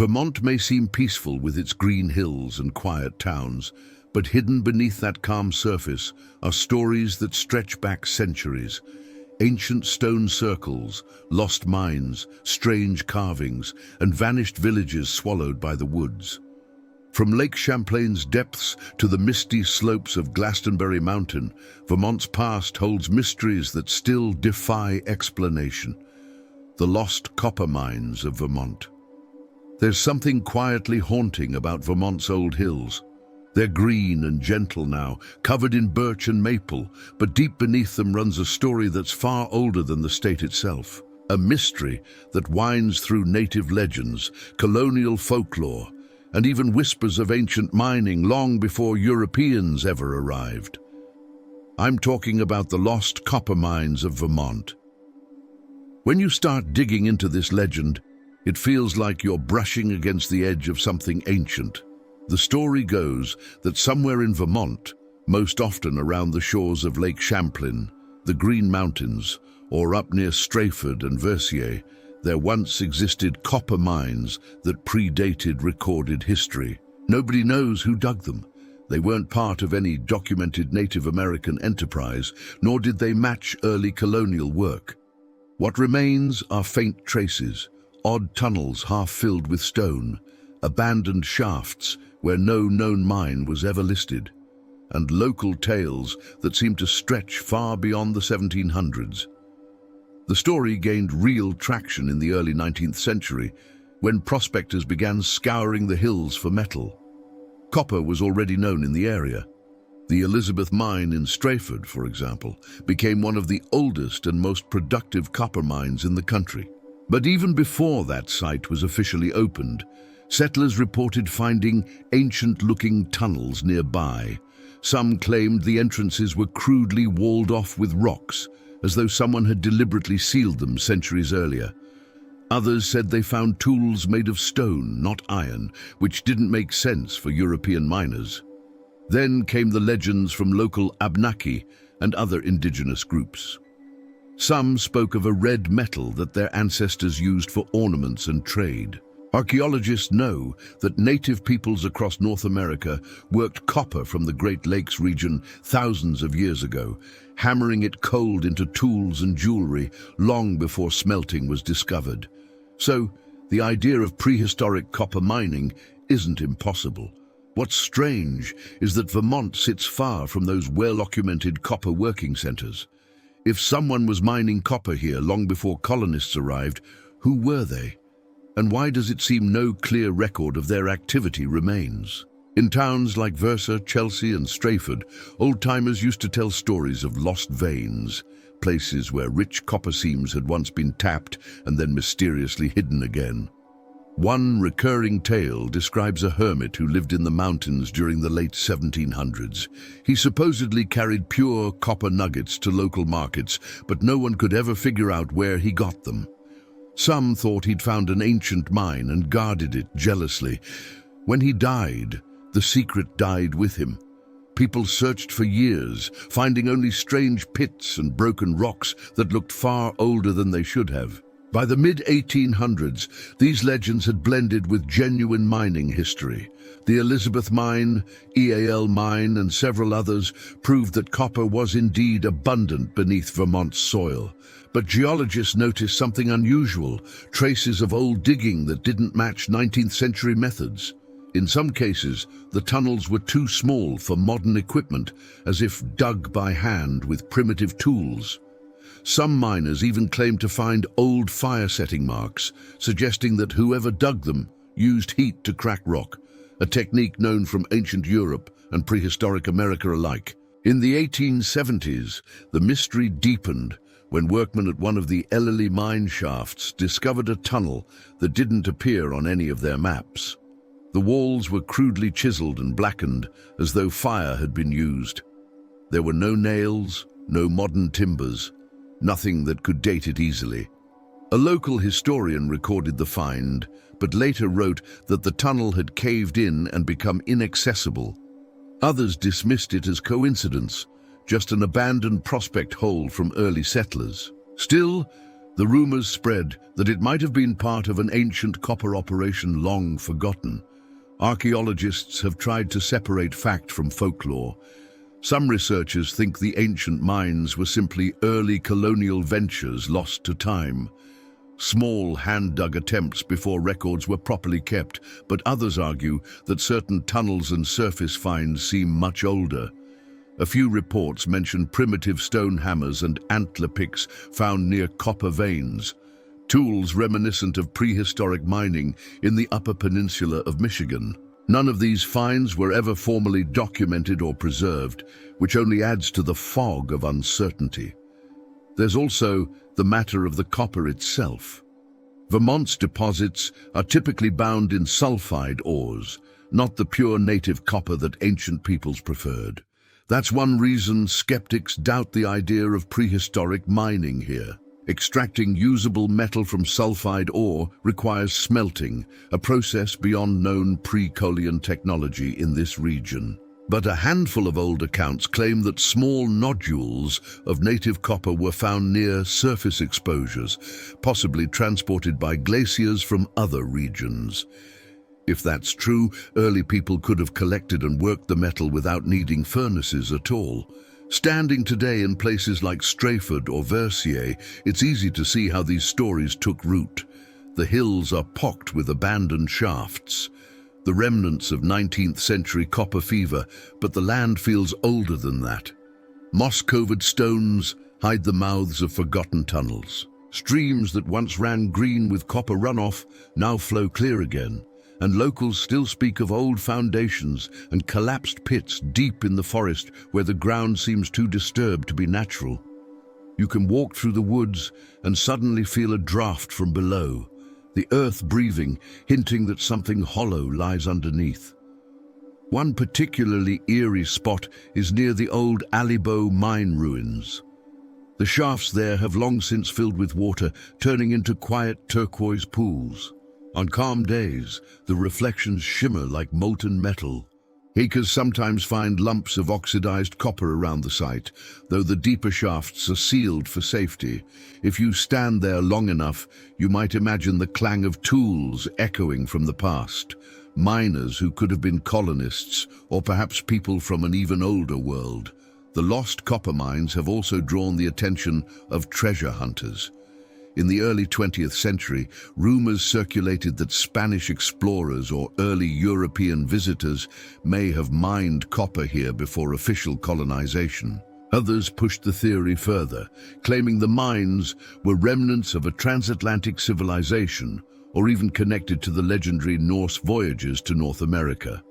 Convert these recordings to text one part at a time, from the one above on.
Vermont may seem peaceful with its green hills and quiet towns, but hidden beneath that calm surface are stories that stretch back centuries. Ancient stone circles, lost mines, strange carvings, and vanished villages swallowed by the woods. From Lake Champlain's depths to the misty slopes of Glastonbury Mountain, Vermont's past holds mysteries that still defy explanation. The lost copper mines of Vermont. There's something quietly haunting about Vermont's old hills. They're green and gentle now, covered in birch and maple, but deep beneath them runs a story that's far older than the state itself. A mystery that winds through native legends, colonial folklore, and even whispers of ancient mining long before Europeans ever arrived. I'm talking about the lost copper mines of Vermont. When you start digging into this legend, it feels like you're brushing against the edge of something ancient. The story goes that somewhere in Vermont, most often around the shores of Lake Champlain, the Green Mountains, or up near Strayford and Versier, there once existed copper mines that predated recorded history. Nobody knows who dug them. They weren't part of any documented Native American enterprise, nor did they match early colonial work. What remains are faint traces, odd tunnels half filled with stone, abandoned shafts where no known mine was ever listed, and local tales that seem to stretch far beyond the 1700s. The story gained real traction in the early 19th century when prospectors began scouring the hills for metal. Copper was already known in the area. The Elizabeth Mine in Strayford, for example, became one of the oldest and most productive copper mines in the country. But even before that site was officially opened, settlers reported finding ancient-looking tunnels nearby. Some claimed the entrances were crudely walled off with rocks, as though someone had deliberately sealed them centuries earlier. Others said they found tools made of stone, not iron, which didn't make sense for European miners. Then came the legends from local Abenaki and other indigenous groups. Some spoke of a red metal that their ancestors used for ornaments and trade. Archaeologists know that native peoples across North America worked copper from the Great Lakes region thousands of years ago, hammering it cold into tools and jewelry long before smelting was discovered. So, the idea of prehistoric copper mining isn't impossible. What's strange is that Vermont sits far from those well-documented copper working centers. If someone was mining copper here long before colonists arrived, who were they? And why does it seem no clear record of their activity remains? In towns like Versa, Chelsea, and Strayford, old-timers used to tell stories of lost veins, places where rich copper seams had once been tapped and then mysteriously hidden again. One recurring tale describes a hermit who lived in the mountains during the late 1700s. He supposedly carried pure copper nuggets to local markets, but no one could ever figure out where he got them. Some thought he'd found an ancient mine and guarded it jealously. When he died, the secret died with him. People searched for years, finding only strange pits and broken rocks that looked far older than they should have. By the mid-1800s, these legends had blended with genuine mining history. The Elizabeth Mine, EAL Mine, and several others proved that copper was indeed abundant beneath Vermont's soil. But geologists noticed something unusual, traces of old digging that didn't match 19th century methods. In some cases, the tunnels were too small for modern equipment, as if dug by hand with primitive tools. Some miners even claimed to find old fire-setting marks, suggesting that whoever dug them used heat to crack rock, a technique known from ancient Europe and prehistoric America alike. In the 1870s, the mystery deepened when workmen at one of the Ellery mine shafts discovered a tunnel that didn't appear on any of their maps. The walls were crudely chiseled and blackened, as though fire had been used. There were no nails, no modern timbers, nothing that could date it easily. A local historian recorded the find, but later wrote that the tunnel had caved in and become inaccessible. Others dismissed it as coincidence, just an abandoned prospect hole from early settlers. Still, The rumors spread that it might have been part of an ancient copper operation long forgotten. Archaeologists have tried to separate fact from folklore. Some researchers think the ancient mines were simply early colonial ventures lost to time. Small hand-dug attempts before records were properly kept, but others argue that certain tunnels and surface finds seem much older. A few reports mention primitive stone hammers and antler picks found near copper veins, tools reminiscent of prehistoric mining in the Upper Peninsula of Michigan. None of these finds were ever formally documented or preserved, which only adds to the fog of uncertainty. There's also the matter of the copper itself. Vermont's deposits are typically bound in sulfide ores, not the pure native copper that ancient peoples preferred. That's one reason skeptics doubt the idea of prehistoric mining here. Extracting usable metal from sulfide ore requires smelting, a process beyond known pre-Columbian technology in this region. But a handful of old accounts claim that small nodules of native copper were found near surface exposures, possibly transported by glaciers from other regions. If that's true, early people could have collected and worked the metal without needing furnaces at all. Standing today in places like Strayford or Versier, it's easy to see how these stories took root. The hills are pocked with abandoned shafts, the remnants of 19th century copper fever, but the land feels older than that. Moss-covered stones hide the mouths of forgotten tunnels. Streams that once ran green with copper runoff now flow clear again, and locals still speak of old foundations and collapsed pits deep in the forest where the ground seems too disturbed to be natural. You can walk through the woods and suddenly feel a draft from below, the earth breathing, hinting that something hollow lies underneath. One particularly eerie spot is near the old Alibo mine ruins. The shafts there have long since filled with water, turning into quiet turquoise pools. On calm days, the reflections shimmer like molten metal. Hikers sometimes find lumps of oxidized copper around the site, though the deeper shafts are sealed for safety. If you stand there long enough, you might imagine the clang of tools echoing from the past. Miners who could have been colonists, or perhaps people from an even older world. The lost copper mines have also drawn the attention of treasure hunters. In the early 20th century, rumors circulated that Spanish explorers or early European visitors may have mined copper here before official colonization. Others pushed the theory further, claiming the mines were remnants of a transatlantic civilization or even connected to the legendary Norse voyages to North America.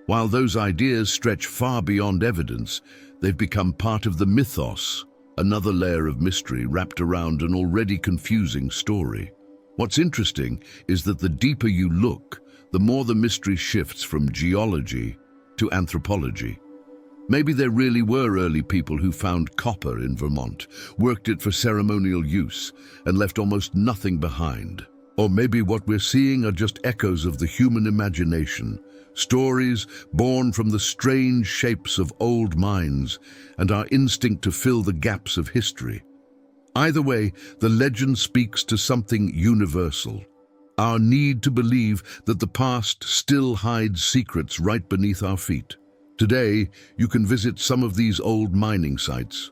While those ideas stretch far beyond evidence, they've become part of the mythos, another layer of mystery wrapped around an already confusing story. What's interesting is that the deeper you look, the more the mystery shifts from geology to anthropology. Maybe there really were early people who found copper in Vermont, worked it for ceremonial use, and left almost nothing behind. Or maybe what we're seeing are just echoes of the human imagination, stories born from the strange shapes of old mines and our instinct to fill the gaps of history. Either way, the legend speaks to something universal, our need to believe that the past still hides secrets right beneath our feet. Today, you can visit some of these old mining sites.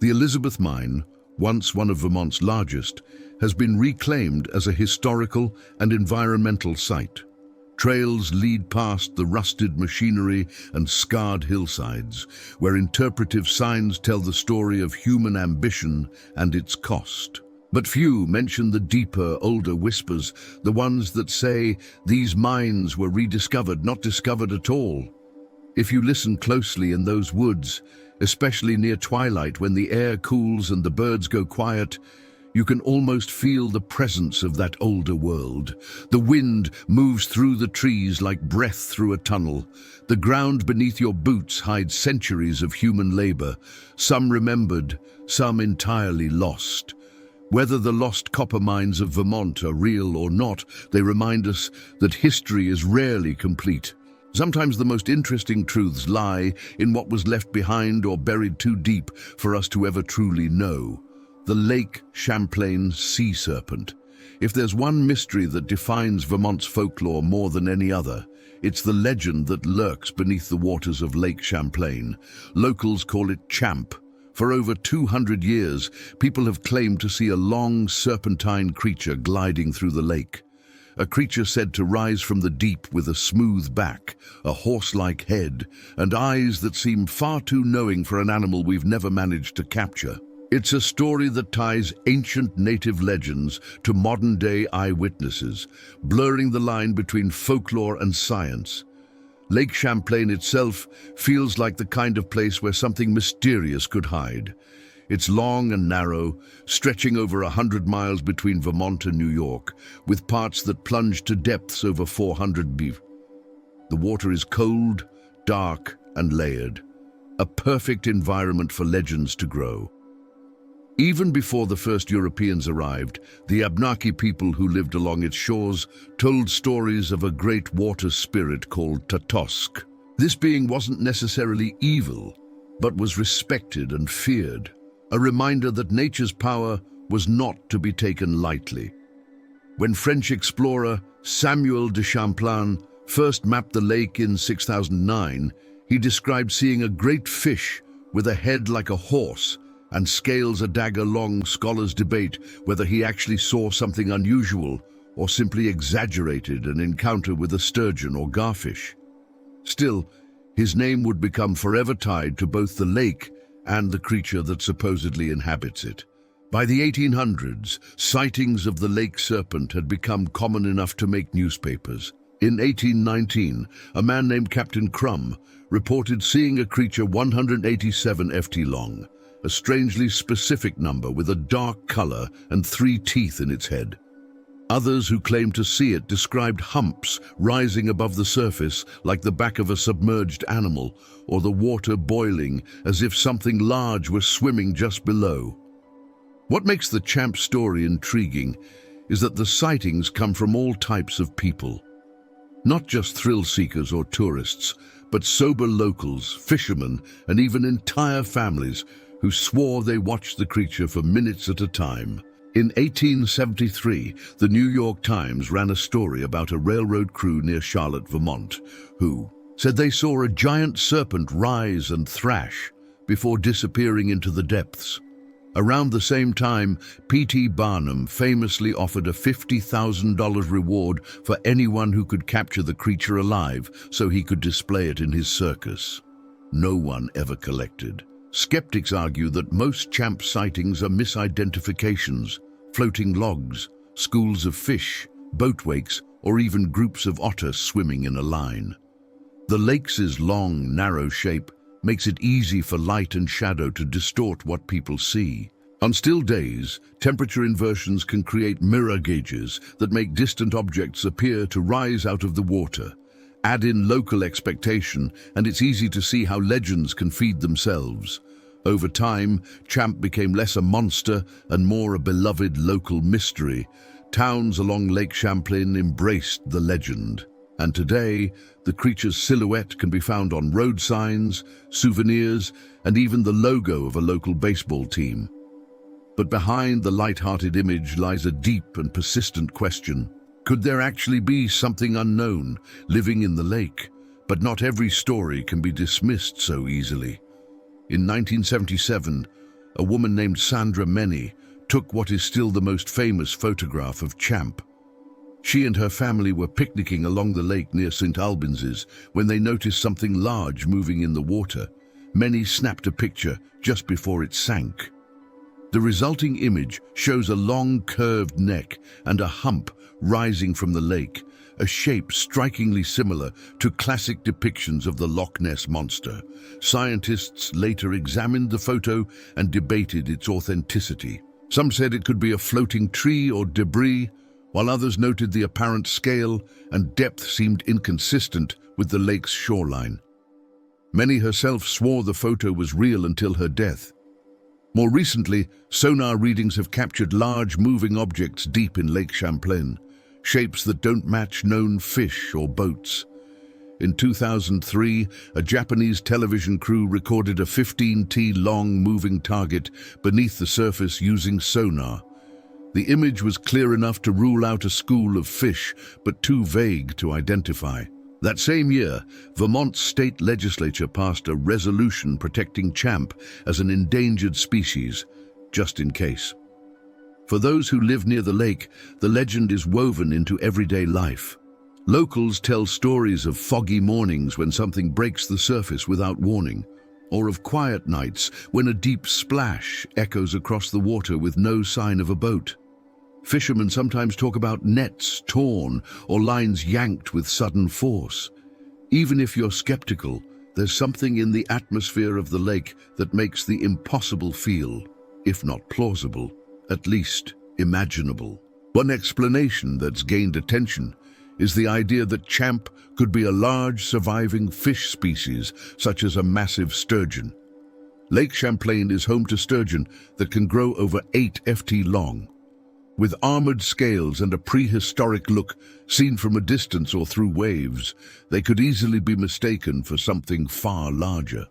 The Elizabeth Mine, once one of Vermont's largest, has been reclaimed as a historical and environmental site. Trails lead past the rusted machinery and scarred hillsides, where interpretive signs tell the story of human ambition and its cost. But few mention the deeper, older whispers, the ones that say these mines were rediscovered, not discovered at all. If you listen closely in those woods, especially near twilight when the air cools and the birds go quiet, you can almost feel the presence of that older world. The wind moves through the trees like breath through a tunnel. The ground beneath your boots hides centuries of human labor, some remembered, some entirely lost. Whether the lost copper mines of Vermont are real or not, they remind us that history is rarely complete. Sometimes the most interesting truths lie in what was left behind or buried too deep for us to ever truly know. the Lake Champlain sea serpent. If there's one mystery that defines Vermont's folklore more than any other, it's the legend that lurks beneath the waters of Lake Champlain. Locals call it Champ. For over 200 years, people have claimed to see a long, serpentine creature gliding through the lake. A creature said to rise from the deep with a smooth back, a horse-like head, and eyes that seem far too knowing for an animal we've never managed to capture. It's a story that ties ancient native legends to modern-day eyewitnesses, blurring the line between folklore and science. Lake Champlain itself feels like the kind of place where something mysterious could hide. It's long and narrow, stretching over 100 miles between Vermont and New York, with parts that plunge to depths over 400 feet. The water is cold, dark, and layered, a perfect environment for legends to grow. Even before the first Europeans arrived, the Abenaki people who lived along its shores told stories of a great water spirit called Tatosk. This being wasn't necessarily evil, but was respected and feared, a reminder that nature's power was not to be taken lightly. When French explorer Samuel de Champlain first mapped the lake in 6009, he described seeing a great fish with a head like a horse and scales a dagger long. Scholars debate whether he actually saw something unusual or simply exaggerated an encounter with a sturgeon or garfish. Still, his name would become forever tied to both the lake and the creature that supposedly inhabits it. By the 1800s, sightings of the lake serpent had become common enough to make newspapers. In 1819, a man named Captain Crumb reported seeing a creature 187 ft long, a strangely specific number with a dark color and 3 teeth in its head. Others who claimed to see it described humps rising above the surface like the back of a submerged animal, or the water boiling as if something large were swimming just below. What makes the Champ story intriguing is that the sightings come from all types of people. Not just thrill seekers or tourists, but sober locals, fishermen, and even entire families who swore they watched the creature for minutes at a time. In 1873, the New York Times ran a story about a railroad crew near Charlotte, Vermont, who said they saw a giant serpent rise and thrash before disappearing into the depths. Around the same time, P.T. Barnum famously offered a $50,000 reward for anyone who could capture the creature alive so he could display it in his circus. No one ever collected. Skeptics argue that most Champ sightings are misidentifications, floating logs, schools of fish, boat wakes, or even groups of otter swimming in a line. The lake's long, narrow shape makes it easy for light and shadow to distort what people see. On still days, temperature inversions can create mirror gauges that make distant objects appear to rise out of the water. Add in local expectation, and it's easy to see how legends can feed themselves. Over time, Champ became less a monster and more a beloved local mystery. Towns along Lake Champlain embraced the legend. And today, the creature's silhouette can be found on road signs, souvenirs, and even the logo of a local baseball team. But behind the light-hearted image lies a deep and persistent question. Could there actually be something unknown living in the lake? But not every story can be dismissed so easily. In 1977, a woman named Sandra Meny took what is still the most famous photograph of Champ. She and her family were picnicking along the lake near St. Albans when they noticed something large moving in the water. Meny snapped a picture just before it sank. The resulting image shows a long curved neck and a hump rising from the lake, a shape strikingly similar to classic depictions of the Loch Ness Monster. Scientists later examined the photo and debated its authenticity. Some said it could be a floating tree or debris, while others noted the apparent scale and depth seemed inconsistent with the lake's shoreline. Meny herself swore the photo was real until her death. More recently, sonar readings have captured large moving objects deep in Lake Champlain, shapes that don't match known fish or boats. In 2003, a Japanese television crew recorded a 15-t-long moving target beneath the surface using sonar. The image was clear enough to rule out a school of fish, but too vague to identify. That same year, Vermont's state legislature passed a resolution protecting champ as an endangered species, just in case. For those who live near the lake, the legend is woven into everyday life. Locals tell stories of foggy mornings when something breaks the surface without warning, or of quiet nights when a deep splash echoes across the water with no sign of a boat. Fishermen sometimes talk about nets torn or lines yanked with sudden force. Even if you're skeptical, there's something in the atmosphere of the lake that makes the impossible feel, if not plausible, at least imaginable. One explanation that's gained attention is the idea that champ could be a large surviving fish species, such as a massive sturgeon. Lake Champlain is home to sturgeon that can grow over 8 ft long. With armored scales and a prehistoric look seen from a distance or through waves, they could easily be mistaken for something far larger.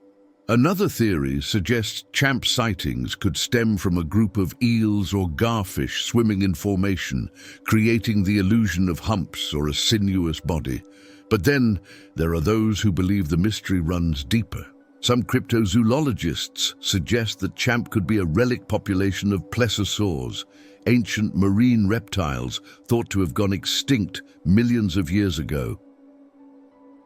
Another theory suggests champ sightings could stem from a group of eels or garfish swimming in formation, creating the illusion of humps or a sinuous body. But then, there are those who believe the mystery runs deeper. Some cryptozoologists suggest that champ could be a relic population of plesiosaurs, ancient marine reptiles thought to have gone extinct millions of years ago.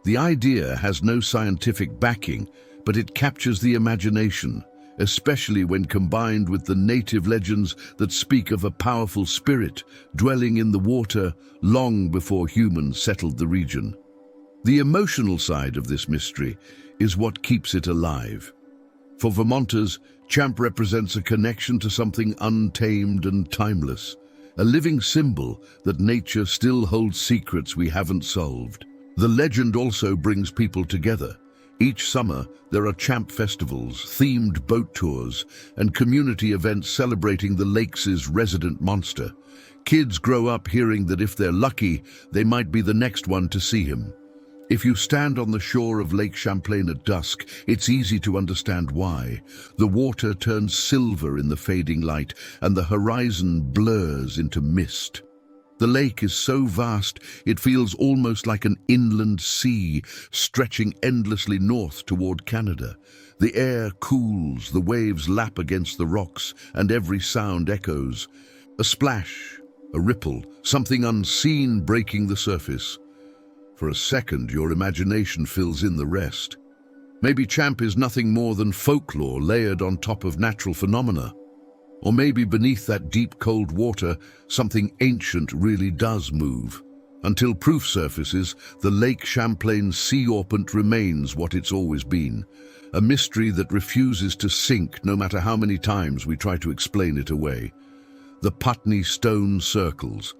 The idea has no scientific backing, but it captures the imagination, especially when combined with the native legends that speak of a powerful spirit dwelling in the water long before humans settled the region. The emotional side of this mystery is what keeps it alive. For Vermonters, champ represents a connection to something untamed and timeless, a living symbol that nature still holds secrets we haven't solved. The legend also brings people together. Each summer, there are champ festivals, themed boat tours, and community events celebrating the lake's resident monster. Kids grow up hearing that if they're lucky, they might be the next one to see him. If you stand on the shore of Lake Champlain at dusk, it's easy to understand why. The water turns silver in the fading light, and the horizon blurs into mist. The lake is so vast, it feels almost like an inland sea, stretching endlessly north toward Canada. The air cools, the waves lap against the rocks, and every sound echoes. A splash, a ripple, something unseen breaking the surface. For a second, your imagination fills in the rest. Maybe champ is nothing more than folklore layered on top of natural phenomena. Or maybe beneath that deep, cold water, something ancient really does move. Until proof surfaces, the Lake Champlain sea serpent remains what it's always been, a mystery that refuses to sink no matter how many times we try to explain it away. The Putney Stone Circles.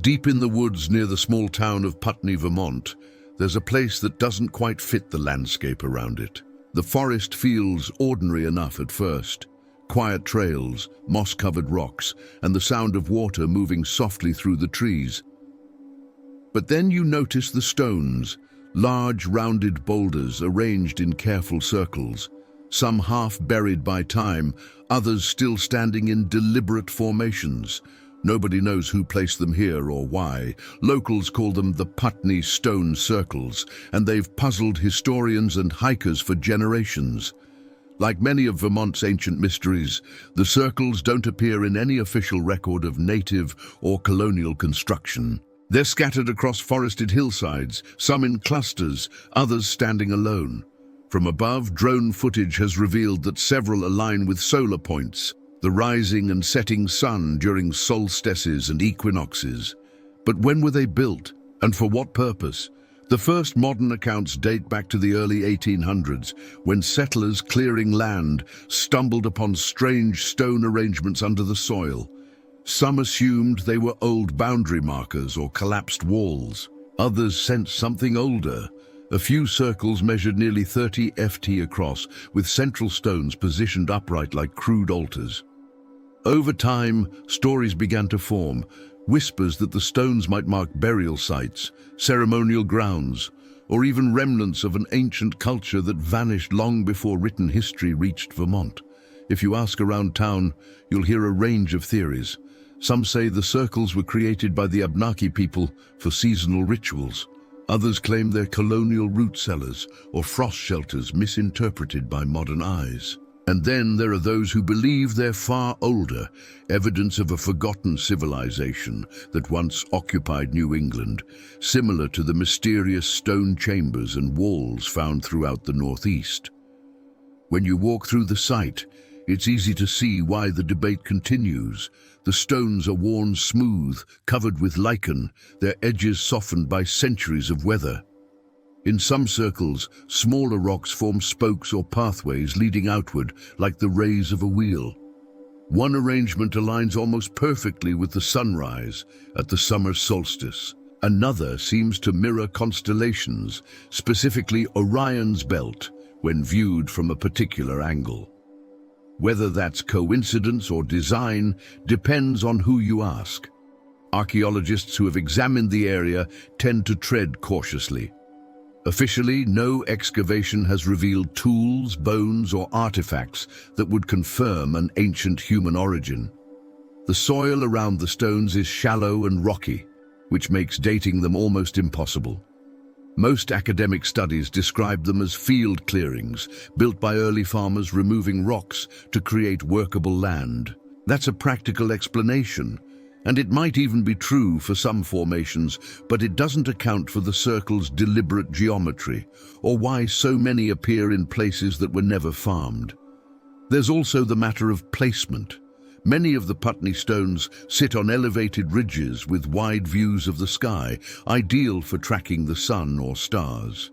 Deep in the woods near the small town of Putney, Vermont, there's a place that doesn't quite fit the landscape around it. The forest feels ordinary enough at first. Quiet trails, moss-covered rocks, and the sound of water moving softly through the trees. But then you notice the stones, large rounded boulders arranged in careful circles, some half buried by time, others still standing in deliberate formations. Nobody knows who placed them here or why. Locals call them the Putney Stone Circles, and they've puzzled historians and hikers for generations. Like many of Vermont's ancient mysteries, the circles don't appear in any official record of native or colonial construction. They're scattered across forested hillsides, some in clusters, others standing alone. From above, drone footage has revealed that several align with solar points, the rising and setting sun during solstices and equinoxes. But when were they built, and for what purpose? The first modern accounts date back to the early 1800s, when settlers clearing land stumbled upon strange stone arrangements under the soil. Some assumed they were old boundary markers or collapsed walls. Others sensed something older. A few circles measured nearly 30 ft across, with central stones positioned upright like crude altars. Over time, stories began to form, whispers that the stones might mark burial sites, ceremonial grounds, or even remnants of an ancient culture that vanished long before written history reached Vermont. If you ask around town, you'll hear a range of theories. Some say the circles were created by the Abenaki people for seasonal rituals. Others claim they're colonial root cellars or frost shelters misinterpreted by modern eyes. And then there are those who believe they're far older, evidence of a forgotten civilization that once occupied New England, similar to the mysterious stone chambers and walls found throughout the Northeast. When you walk through the site, it's easy to see why the debate continues. The stones are worn smooth, covered with lichen, their edges softened by centuries of weather. In some circles, smaller rocks form spokes or pathways leading outward like the rays of a wheel. One arrangement aligns almost perfectly with the sunrise at the summer solstice. Another seems to mirror constellations, specifically Orion's belt, when viewed from a particular angle. Whether that's coincidence or design depends on who you ask. Archaeologists who have examined the area tend to tread cautiously. Officially, no excavation has revealed tools, bones, or artifacts that would confirm an ancient human origin. The soil around the stones is shallow and rocky, which makes dating them almost impossible. Most academic studies describe them as field clearings, built by early farmers removing rocks to create workable land. That's a practical explanation, and it might even be true for some formations, but it doesn't account for the circle's deliberate geometry, or why so many appear in places that were never farmed. There's also the matter of placement. Many of the Putney stones sit on elevated ridges with wide views of the sky, ideal for tracking the sun or stars.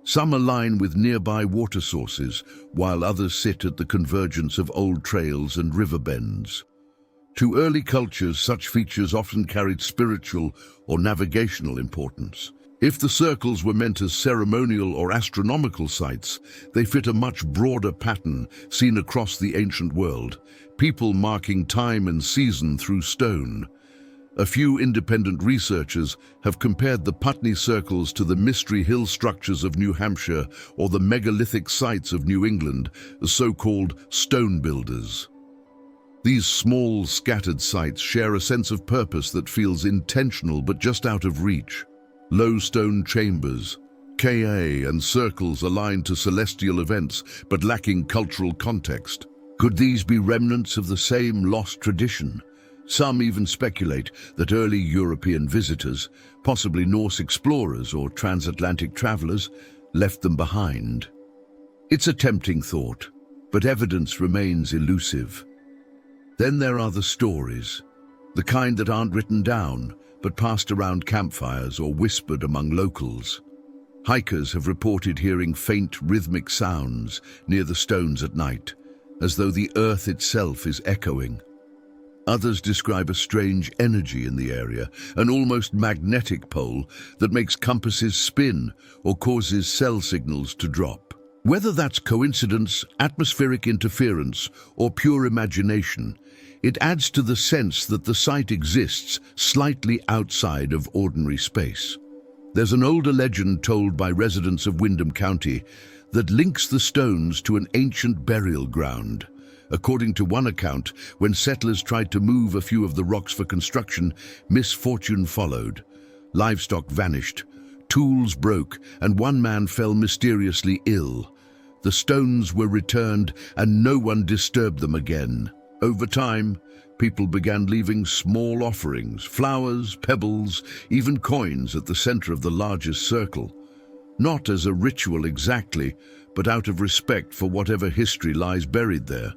Some align with nearby water sources, while others sit at the convergence of old trails and river bends. To early cultures, such features often carried spiritual or navigational importance. If the circles were meant as ceremonial or astronomical sites, they fit a much broader pattern seen across the ancient world, people marking time and season through stone. A few independent researchers have compared the Putney Circles to the Mystery Hill structures of New Hampshire or the megalithic sites of New England, the so-called stone builders. These small, scattered sites share a sense of purpose that feels intentional but just out of reach. Low stone chambers, Ka and circles aligned to celestial events but lacking cultural context. Could these be remnants of the same lost tradition? Some even speculate that early European visitors, possibly Norse explorers or transatlantic travelers, left them behind. It's a tempting thought, but evidence remains elusive. Then there are the stories, the kind that aren't written down, but passed around campfires or whispered among locals. Hikers have reported hearing faint rhythmic sounds near the stones at night, as though the earth itself is echoing. Others describe a strange energy in the area, an almost magnetic pole that makes compasses spin or causes cell signals to drop. Whether that's coincidence, atmospheric interference, or pure imagination, it adds to the sense that the site exists slightly outside of ordinary space. There's an older legend told by residents of Windham County that links the stones to an ancient burial ground. According to one account, when settlers tried to move a few of the rocks for construction, misfortune followed. Livestock vanished, tools broke, and one man fell mysteriously ill. The stones were returned, and no one disturbed them again. Over time, people began leaving small offerings, flowers, pebbles, even coins at the center of the largest circle. Not as a ritual exactly, but out of respect for whatever history lies buried there.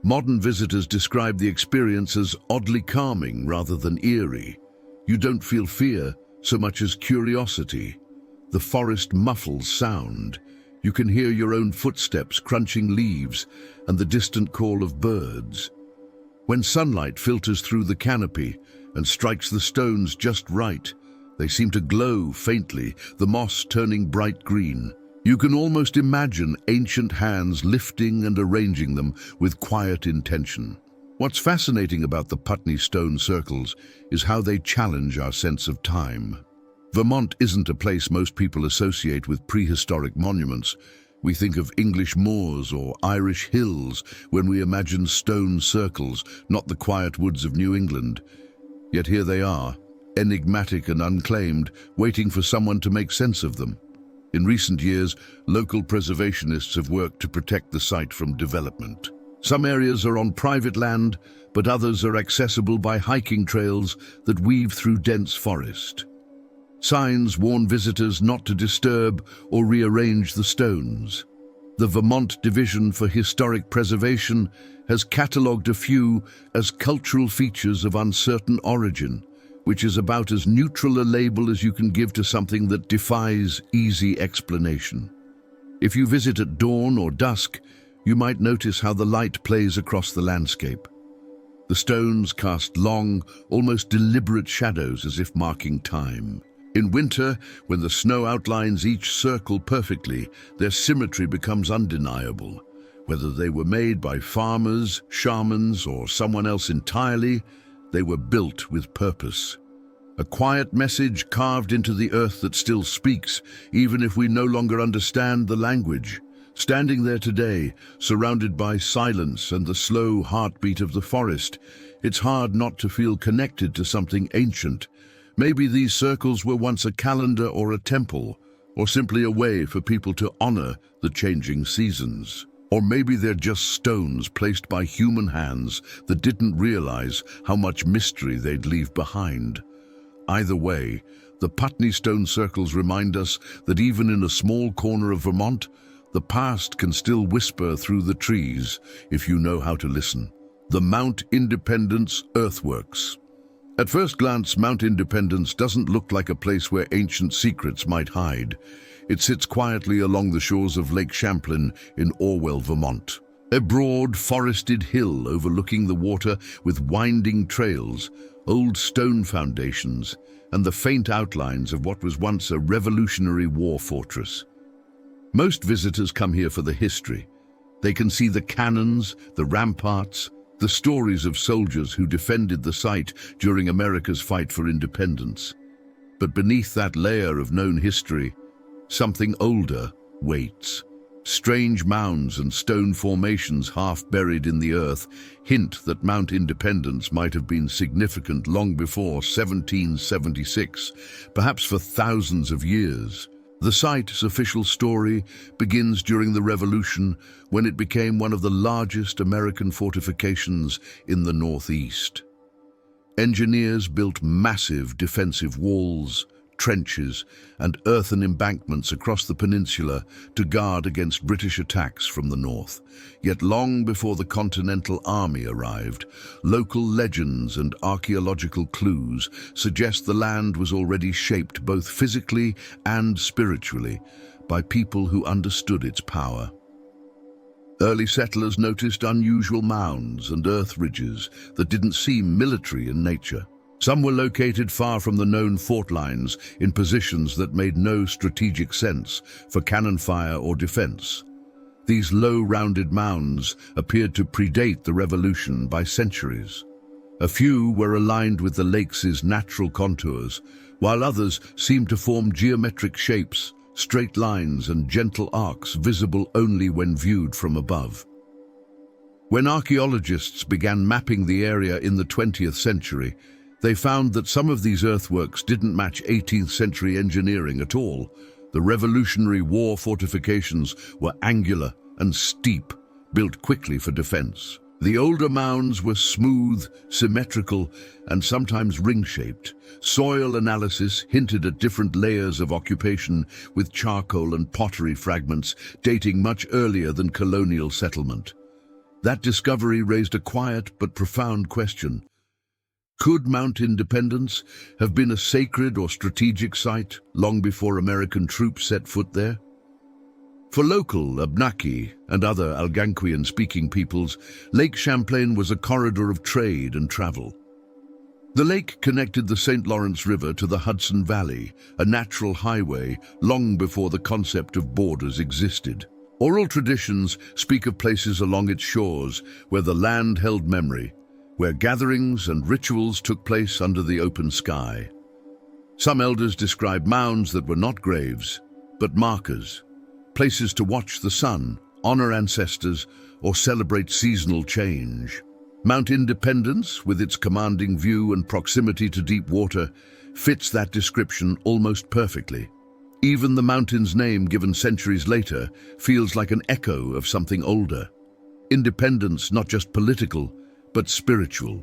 Modern visitors describe the experience as oddly calming rather than eerie. You don't feel fear so much as curiosity. The forest muffles sound. You can hear your own footsteps crunching leaves and the distant call of birds. When sunlight filters through the canopy and strikes the stones just right, they seem to glow faintly, the moss turning bright green. You can almost imagine ancient hands lifting and arranging them with quiet intention. What's fascinating about the Putney Stone Circles is how they challenge our sense of time. Vermont isn't a place most people associate with prehistoric monuments. We think of English moors or Irish hills when we imagine stone circles, not the quiet woods of New England. Yet here they are, enigmatic and unclaimed, waiting for someone to make sense of them. In recent years, local preservationists have worked to protect the site from development. Some areas are on private land, but others are accessible by hiking trails that weave through dense forest. Signs warn visitors not to disturb or rearrange the stones. The Vermont Division for Historic Preservation has catalogued a few as cultural features of uncertain origin, which is about as neutral a label as you can give to something that defies easy explanation. If you visit at dawn or dusk, you might notice how the light plays across the landscape. The stones cast long, almost deliberate shadows as if marking time. In winter, when the snow outlines each circle perfectly, their symmetry becomes undeniable. Whether they were made by farmers, shamans, or someone else entirely, they were built with purpose. A quiet message carved into the earth that still speaks, even if we no longer understand the language. Standing there today, surrounded by silence and the slow heartbeat of the forest, it's hard not to feel connected to something ancient. Maybe these circles were once a calendar or a temple, or simply a way for people to honor the changing seasons. Or maybe they're just stones placed by human hands that didn't realize how much mystery they'd leave behind. Either way, the Putney Stone Circles remind us that even in a small corner of Vermont, the past can still whisper through the trees if you know how to listen. The Mount Independence Earthworks. At first glance, Mount Independence doesn't look like a place where ancient secrets might hide. It sits quietly along the shores of Lake Champlain in Orwell, Vermont. A broad, forested hill overlooking the water with winding trails, old stone foundations, and the faint outlines of what was once a Revolutionary War fortress. Most visitors come here for the history. They can see the cannons, the ramparts, the stories of soldiers who defended the site during America's fight for independence. But beneath that layer of known history, something older waits. Strange mounds and stone formations half buried in the earth hint that Mount Independence might have been significant long before 1776, perhaps for thousands of years. The site's official story begins during the Revolution, when it became one of the largest American fortifications in the Northeast. Engineers built massive defensive walls, trenches, and earthen embankments across the peninsula to guard against British attacks from the north. Yet long before the Continental Army arrived, local legends and archaeological clues suggest the land was already shaped both physically and spiritually by people who understood its power. Early settlers noticed unusual mounds and earth ridges that didn't seem military in nature. Some were located far from the known fort lines in positions that made no strategic sense for cannon fire or defense. These low, rounded mounds appeared to predate the Revolution by centuries. A few were aligned with the lake's natural contours, while others seemed to form geometric shapes, straight lines and gentle arcs visible only when viewed from above. When archaeologists began mapping the area in the 20th century, they found that some of these earthworks didn't match 18th century engineering at all. The Revolutionary War fortifications were angular and steep, built quickly for defense. The older mounds were smooth, symmetrical, and sometimes ring-shaped. Soil analysis hinted at different layers of occupation, with charcoal and pottery fragments dating much earlier than colonial settlement. That discovery raised a quiet but profound question. Could Mount Independence have been a sacred or strategic site long before American troops set foot there? For local Abnaki and other Algonquian-speaking peoples, Lake Champlain was a corridor of trade and travel. The lake connected the St. Lawrence River to the Hudson Valley, a natural highway long before the concept of borders existed. Oral traditions speak of places along its shores where the land held memory, where gatherings and rituals took place under the open sky. Some elders describe mounds that were not graves, but markers, places to watch the sun, honor ancestors, or celebrate seasonal change. Mount Independence, with its commanding view and proximity to deep water, fits that description almost perfectly. Even the mountain's name, given centuries later, feels like an echo of something older. Independence, not just political, but spiritual.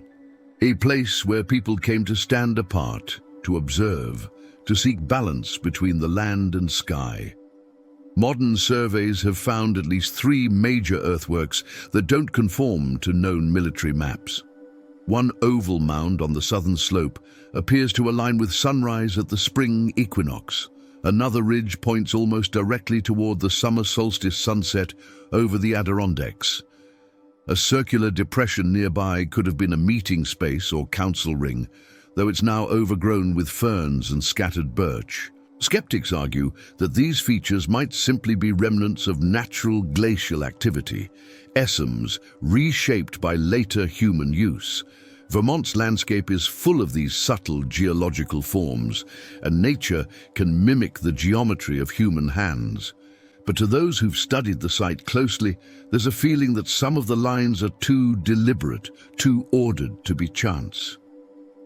A place where people came to stand apart, to observe, to seek balance between the land and sky. Modern surveys have found at least 3 major earthworks that don't conform to known military maps. One oval mound on the southern slope appears to align with sunrise at the spring equinox. Another ridge points almost directly toward the summer solstice sunset over the Adirondacks. A circular depression nearby could have been a meeting space or council ring, though it's now overgrown with ferns and scattered birch. Skeptics argue that these features might simply be remnants of natural glacial activity, eosms reshaped by later human use. Vermont's landscape is full of these subtle geological forms, and nature can mimic the geometry of human hands. But to those who've studied the site closely, there's a feeling that some of the lines are too deliberate, too ordered to be chance.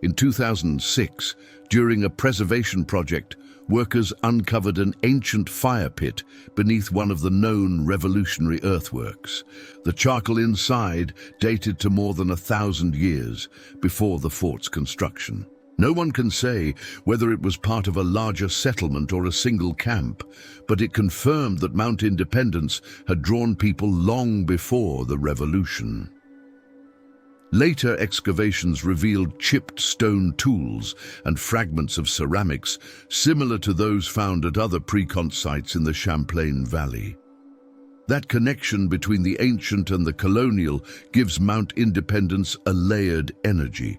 In 2006, during a preservation project, workers uncovered an ancient fire pit beneath one of the known revolutionary earthworks. The charcoal inside dated to more than 1,000 years before the fort's construction. No one can say whether it was part of a larger settlement or a single camp, but it confirmed that Mount Independence had drawn people long before the revolution. Later excavations revealed chipped stone tools and fragments of ceramics similar to those found at other pre-con sites in the Champlain Valley. That connection between the ancient and the colonial gives Mount Independence a layered energy.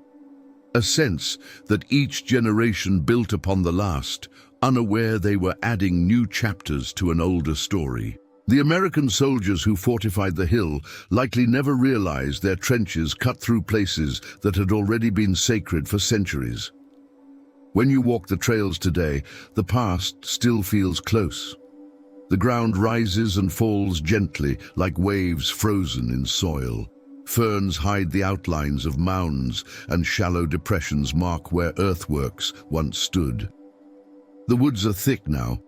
A sense that each generation built upon the last, unaware they were adding new chapters to an older story. The American soldiers who fortified the hill likely never realized their trenches cut through places that had already been sacred for centuries. When you walk the trails today, the past still feels close. The ground rises and falls gently, like waves frozen in soil. Ferns hide the outlines of mounds, and shallow depressions mark where earthworks once stood. The woods are thick now,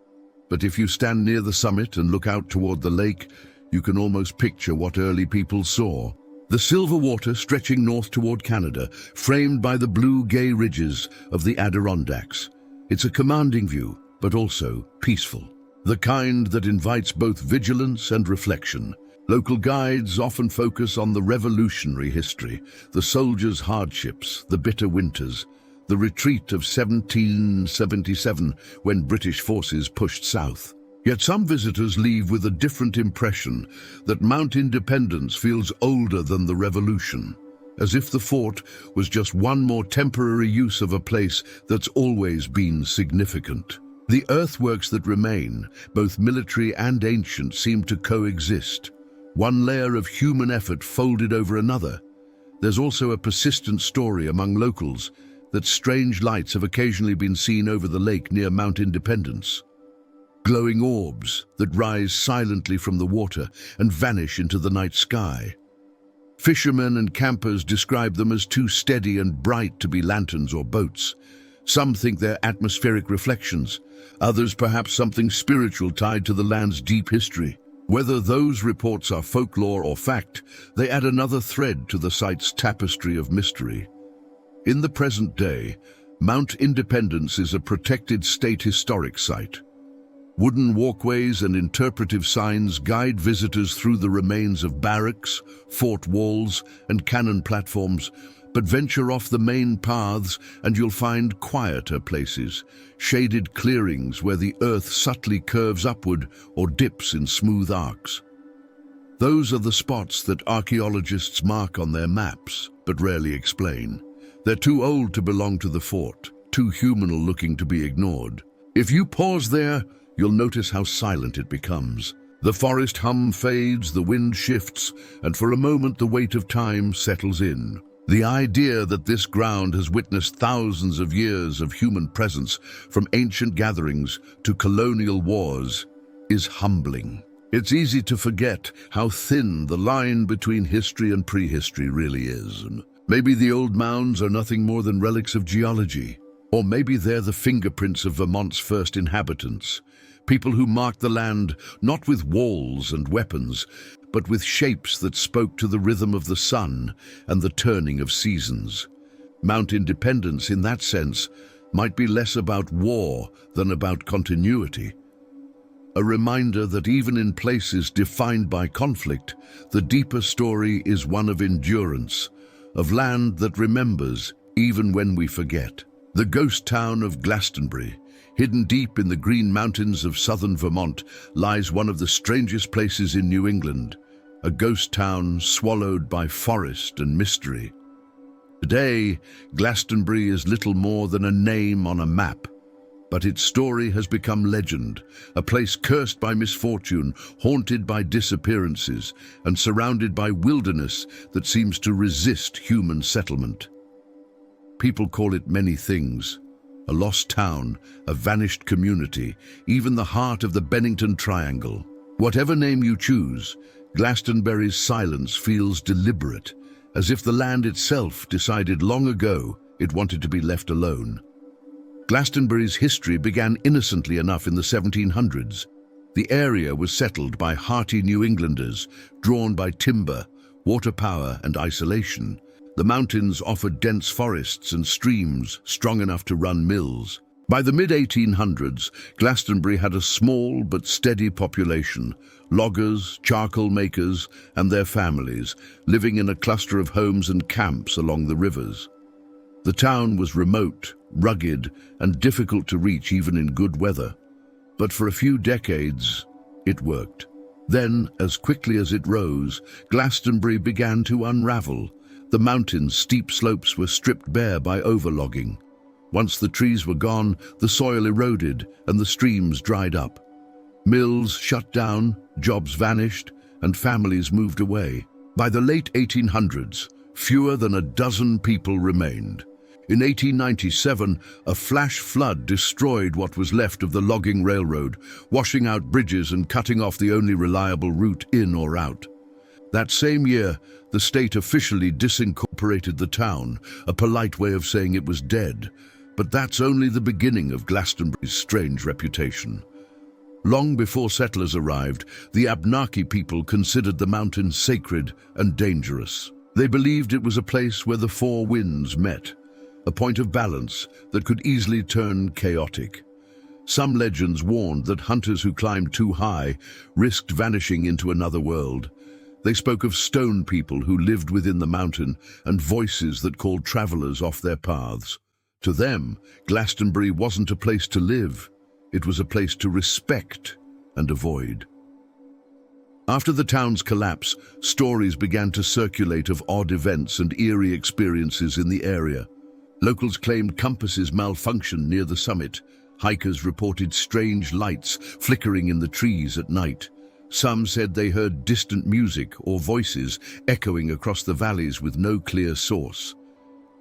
but if you stand near the summit and look out toward the lake, you can almost picture what early people saw. The silver water stretching north toward Canada, framed by the blue gay ridges of the Adirondacks. It's a commanding view, but also peaceful. The kind that invites both vigilance and reflection. Local guides often focus on the revolutionary history, the soldiers' hardships, the bitter winters, the retreat of 1777 when British forces pushed south. Yet some visitors leave with a different impression, that Mount Independence feels older than the Revolution, as if the fort was just one more temporary use of a place that's always been significant. The earthworks that remain, both military and ancient, seem to coexist. One layer of human effort folded over another. There's also a persistent story among locals that strange lights have occasionally been seen over the lake near Mount Independence. Glowing orbs that rise silently from the water and vanish into the night sky. Fishermen and campers describe them as too steady and bright to be lanterns or boats. Some think they're atmospheric reflections, others perhaps something spiritual tied to the land's deep history. Whether those reports are folklore or fact, they add another thread to the site's tapestry of mystery. In the present day, Mount Independence is a protected state historic site. Wooden walkways and interpretive signs guide visitors through the remains of barracks, fort walls, and cannon platforms, but venture off the main paths and you'll find quieter places, shaded clearings where the earth subtly curves upward or dips in smooth arcs. Those are the spots that archaeologists mark on their maps, but rarely explain. They're too old to belong to the fort, too humanal looking to be ignored. If you pause there, you'll notice how silent it becomes. The forest hum fades, the wind shifts, and for a moment the weight of time settles in. The idea that this ground has witnessed thousands of years of human presence, from ancient gatherings to colonial wars, is humbling. It's easy to forget how thin the line between history and prehistory really is. Maybe the old mounds are nothing more than relics of geology. Or maybe they're the fingerprints of Vermont's first inhabitants, people who marked the land not with walls and weapons, but with shapes that spoke to the rhythm of the sun and the turning of seasons. Mount Independence, in that sense, might be less about war than about continuity. A reminder that even in places defined by conflict, the deeper story is one of endurance, of land that remembers even when we forget. The ghost town of Glastonbury, hidden deep in the Green Mountains of southern Vermont, lies one of the strangest places in New England, a ghost town swallowed by forest and mystery. Today, Glastonbury is little more than a name on a map, but its story has become legend, a place cursed by misfortune, haunted by disappearances, and surrounded by wilderness that seems to resist human settlement. People call it many things: a lost town, a vanished community, even the heart of the Bennington Triangle. Whatever name you choose, Glastonbury's silence feels deliberate, as if the land itself decided long ago it wanted to be left alone. Glastonbury's history began innocently enough in the 1700s. The area was settled by hearty New Englanders, drawn by timber, water power, and isolation. The mountains offered dense forests and streams strong enough to run mills. By the mid-1800s, Glastonbury had a small but steady population: loggers, charcoal makers, and their families, living in a cluster of homes and camps along the rivers. The town was remote, rugged, and difficult to reach even in good weather. But for a few decades, it worked. Then, as quickly as it rose, Glastonbury began to unravel. The mountain's steep slopes were stripped bare by overlogging. Once the trees were gone, the soil eroded and the streams dried up. Mills shut down, jobs vanished, and families moved away. By the late 1800s, fewer than a dozen people remained. In 1897, a flash flood destroyed what was left of the logging railroad, washing out bridges and cutting off the only reliable route in or out. That same year, the state officially disincorporated the town, a polite way of saying it was dead. But that's only the beginning of Glastonbury's strange reputation. Long before settlers arrived, the Abenaki people considered the mountain sacred and dangerous. They believed it was a place where the four winds met, a point of balance that could easily turn chaotic. Some legends warned that hunters who climbed too high risked vanishing into another world. They spoke of stone people who lived within the mountain and voices that called travelers off their paths. To them, Glastonbury wasn't a place to live. It was a place to respect and avoid. After the town's collapse, stories began to circulate of odd events and eerie experiences in the area. Locals claimed compasses malfunctioned near the summit. Hikers reported strange lights flickering in the trees at night. Some said they heard distant music or voices echoing across the valleys with no clear source.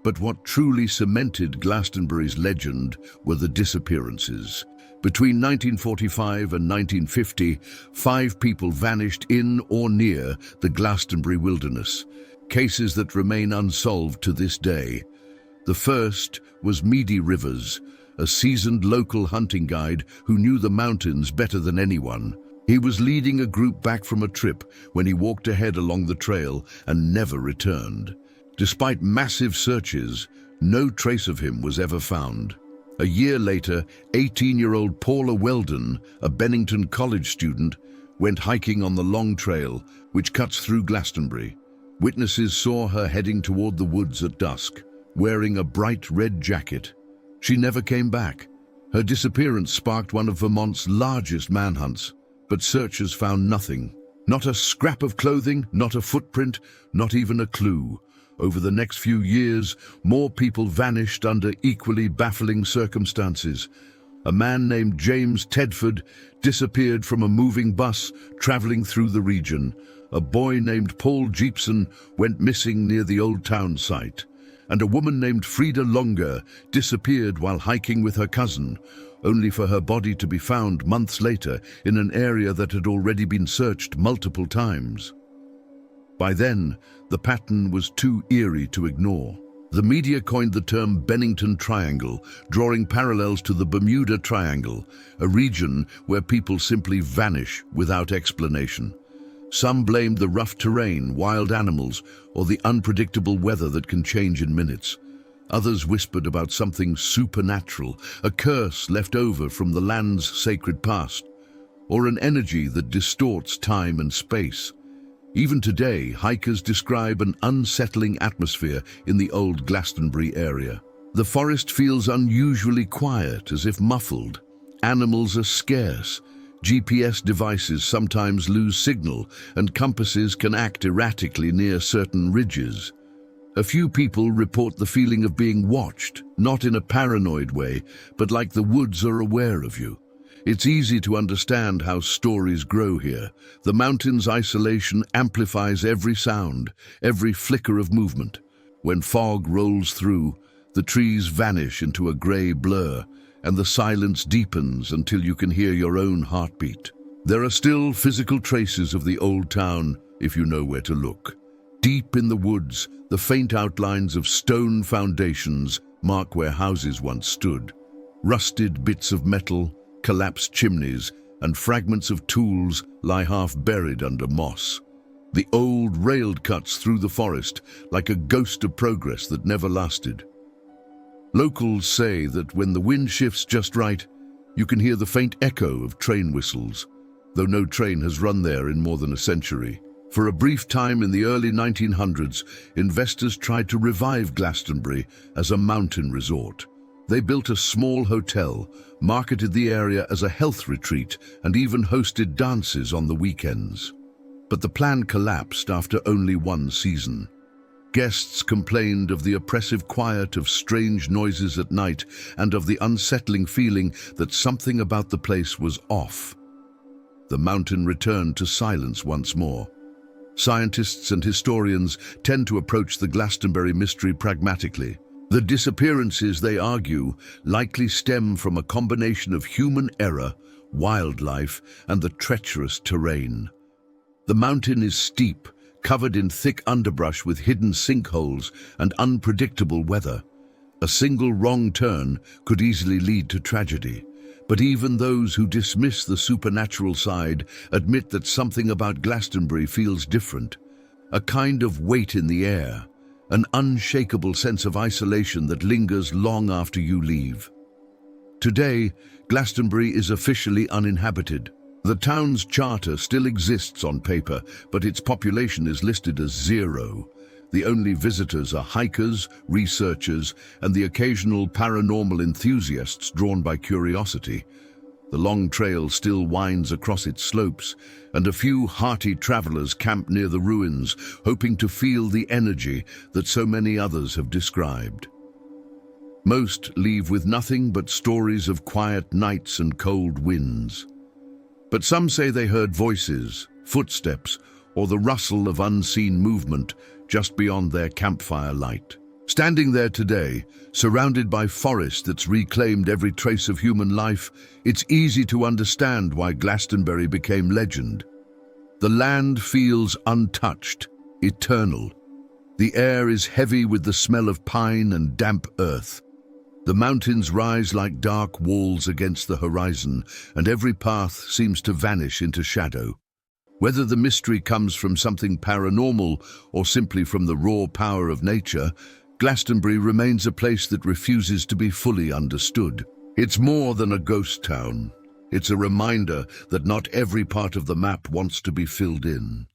But what truly cemented Glastonbury's legend were the disappearances. Between 1945 and 1950, 5 people vanished in or near the Glastonbury wilderness, cases that remain unsolved to this day. The first was Meady Rivers, a seasoned local hunting guide who knew the mountains better than anyone. He was leading a group back from a trip when he walked ahead along the trail and never returned. Despite massive searches, no trace of him was ever found. A year later, 18-year-old Paula Weldon, a Bennington College student, went hiking on the long trail which cuts through Glastonbury. Witnesses saw her heading toward the woods at dusk, wearing a bright red jacket. She never came back. Her disappearance sparked one of Vermont's largest manhunts, but searchers found nothing. Not a scrap of clothing, not a footprint, not even a clue. Over the next few years, more people vanished under equally baffling circumstances. A man named James Tedford disappeared from a moving bus traveling through the region. A boy named Paul Jeepson went missing near the Old Town site. And a woman named Frida Longer disappeared while hiking with her cousin, only for her body to be found months later in an area that had already been searched multiple times. By then, the pattern was too eerie to ignore. The media coined the term Bennington Triangle, drawing parallels to the Bermuda Triangle, a region where people simply vanish without explanation. Some blamed the rough terrain, wild animals, or the unpredictable weather that can change in minutes. Others whispered about something supernatural, a curse left over from the land's sacred past, or an energy that distorts time and space. Even today, hikers describe an unsettling atmosphere in the old Glastonbury area. The forest feels unusually quiet, as if muffled. Animals are scarce. GPS devices sometimes lose signal, and compasses can act erratically near certain ridges. A few people report the feeling of being watched, not in a paranoid way, but like the woods are aware of you. It's easy to understand how stories grow here. The mountain's isolation amplifies every sound, every flicker of movement. When fog rolls through, the trees vanish into a grey blur, and the silence deepens until you can hear your own heartbeat. There are still physical traces of the old town, if you know where to look. Deep in the woods, the faint outlines of stone foundations mark where houses once stood. Rusted bits of metal, collapsed chimneys, and fragments of tools lie half buried under moss. The old railed cuts through the forest like a ghost of progress that never lasted. Locals say that when the wind shifts just right, you can hear the faint echo of train whistles, though no train has run there in more than a century. For a brief time in the early 1900s, investors tried to revive Glastonbury as a mountain resort. They built a small hotel, marketed the area as a health retreat, and even hosted dances on the weekends. But the plan collapsed after only one season. Guests complained of the oppressive quiet of strange noises at night and of the unsettling feeling that something about the place was off. The mountain returned to silence once more. Scientists and historians tend to approach the Glastonbury mystery pragmatically. The disappearances, they argue, likely stem from a combination of human error, wildlife, and the treacherous terrain. The mountain is steep, covered in thick underbrush with hidden sinkholes and unpredictable weather. A single wrong turn could easily lead to tragedy. But even those who dismiss the supernatural side admit that something about Glastonbury feels different. A kind of weight in the air, an unshakable sense of isolation that lingers long after you leave. Today, Glastonbury is officially uninhabited. The town's charter still exists on paper, but its population is listed as 0. The only visitors are hikers, researchers, and the occasional paranormal enthusiasts drawn by curiosity. The long trail still winds across its slopes, and a few hearty travelers camp near the ruins, hoping to feel the energy that so many others have described. Most leave with nothing but stories of quiet nights and cold winds. But some say they heard voices, footsteps, or the rustle of unseen movement just beyond their campfire light. Standing there today, surrounded by forest that's reclaimed every trace of human life, it's easy to understand why Glastonbury became legend. The land feels untouched, eternal. The air is heavy with the smell of pine and damp earth. The mountains rise like dark walls against the horizon, and every path seems to vanish into shadow. Whether the mystery comes from something paranormal or simply from the raw power of nature, Glastonbury remains a place that refuses to be fully understood. It's more than a ghost town. It's a reminder that not every part of the map wants to be filled in.